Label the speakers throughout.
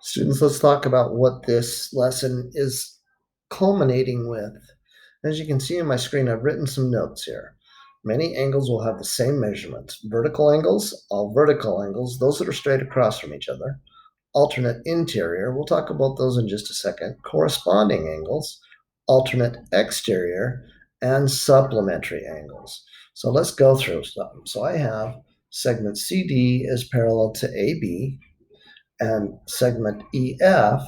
Speaker 1: Students, let's talk about what this lesson is culminating with. As you can see on my screen, I've written some notes here. Many angles will have the same measurements. Vertical angles, all vertical angles, those that are straight across from each other. Alternate interior, we'll talk about those in just a second. Corresponding angles, alternate exterior, and supplementary angles. So let's go through some. So I have segment CD is parallel to AB, and segment EF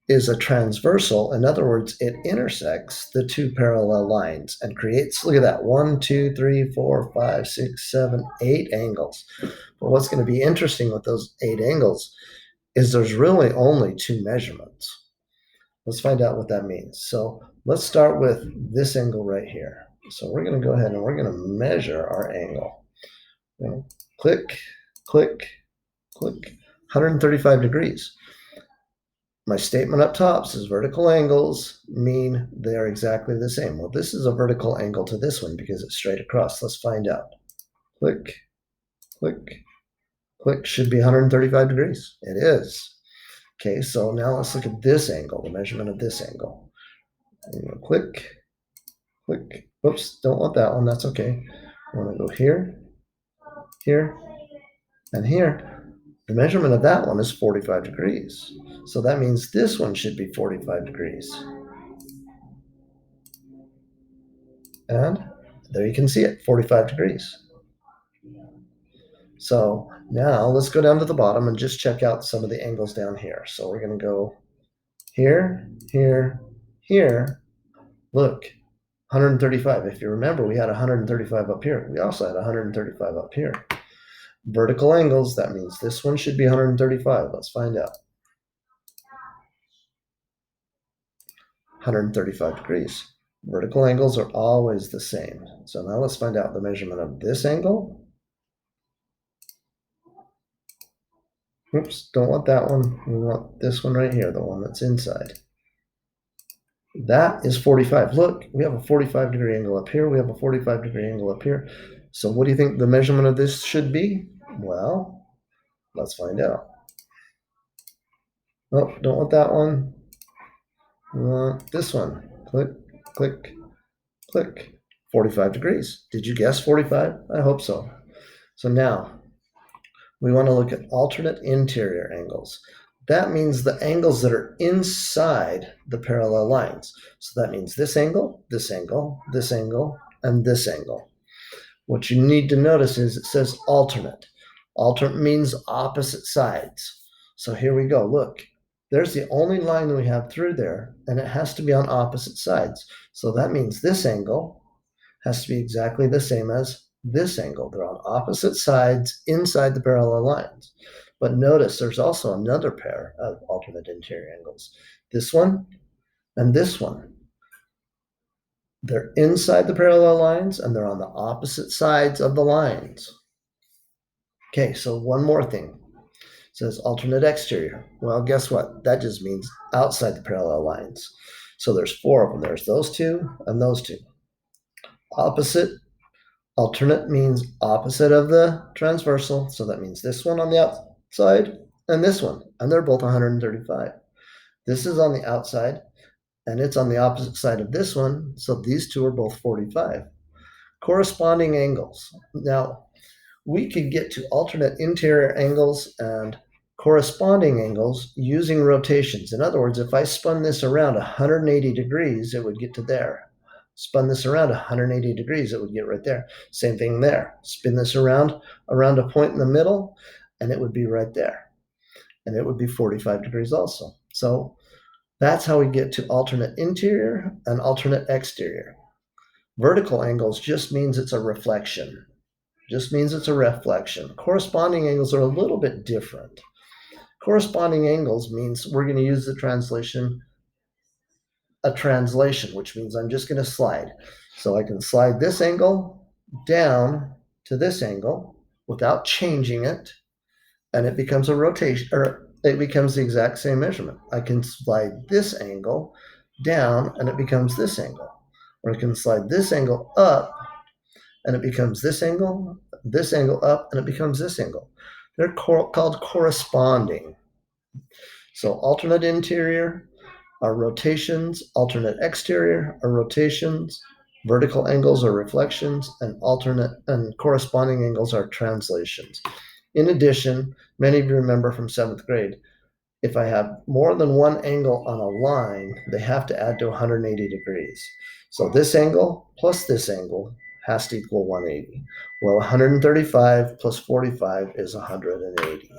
Speaker 1: is a transversal. In other words, it intersects the two parallel lines and creates, look at that, 1, 2, 3, 4, 5, 6, 7, 8 angles. But what's going to be interesting with those 8 angles is there's really only 2 measurements. Let's find out what that means. So let's start with this angle right here. So we're going to go ahead and we're going to measure our angle. Click, click, click, 135 degrees. My statement up top says vertical angles mean they are exactly the same. Well, this is a vertical angle to this one because it's straight across. Let's find out. Click, click, click, should be 135 degrees. It is. Okay, so now let's look at this angle, the measurement of this angle. Click, click. Oops, don't want that one. That's okay. I want to go here, here, and here. The measurement of that one is 45 degrees. So that means this one should be 45 degrees. And there you can see it, 45 degrees. So now let's go down to the bottom and just check out some of the angles down here. So we're going to go here, here, here. Look, 135. If you remember, we had 135 up here. We also had 135 up here. Vertical angles, that means this one should be 135. Let's find out. 135 degrees. Vertical angles are always the same. So now let's find out the measurement of this angle. Oops, don't want that one. We want this one right here, the one that's inside. That is 45. Look, we have a 45 degree angle up here. We have a 45 degree angle up here. So what do you think the measurement of this should be? Well, let's find out. Oh, don't want that one. We want this one. Click, click, click. 45 degrees. Did you guess 45? I hope so. So now we want to look at alternate interior angles. That means the angles that are inside the parallel lines. So that means this angle, this angle, this angle, and this angle. What you need to notice is it says alternate. Alternate means opposite sides. So here we go. Look, there's the only line that we have through there, and it has to be on opposite sides. So that means this angle has to be exactly the same as this angle. They're on opposite sides inside the parallel lines. But notice there's also another pair of alternate interior angles. This one and this one. They're inside the parallel lines and they're on the opposite sides of the lines. Okay, so one more thing. It says alternate exterior. Well, guess what? That just means outside the parallel lines. So there's 4 of them. There's those 2 and those 2. Opposite. Alternate means opposite of the transversal. So that means this one on the outside and this one. And they're both 135. This is on the outside and it's on the opposite side of this one. So these 2 are both 45. Corresponding angles. Now, we could get to alternate interior angles and corresponding angles using rotations. In other words, if I spun this around 180 degrees, it would get to there. Spun this around 180 degrees, it would get right there. Same thing there. Spin this around a point in the middle, and it would be right there. And it would be 45 degrees also. So that's how we get to alternate interior and alternate exterior. Vertical angles just means it's a reflection. Just means it's a reflection. Corresponding angles are a little bit different. Corresponding angles means we're going to use the translation, a translation, which means I'm just going to slide. So I can slide this angle down to this angle without changing it, and it becomes a rotation, or it becomes the exact same measurement. I can slide this angle down, and it becomes this angle. Or I can slide this angle up, and it becomes this angle up, and it becomes this angle. They're called corresponding. So alternate interior are rotations, alternate exterior are rotations, vertical angles are reflections, and alternate and corresponding angles are translations. In addition, many of you remember from 7th grade, if I have more than one angle on a line, they have to add to 180 degrees. So this angle plus this angle has to equal 180. Well, 135 plus 45 is 180.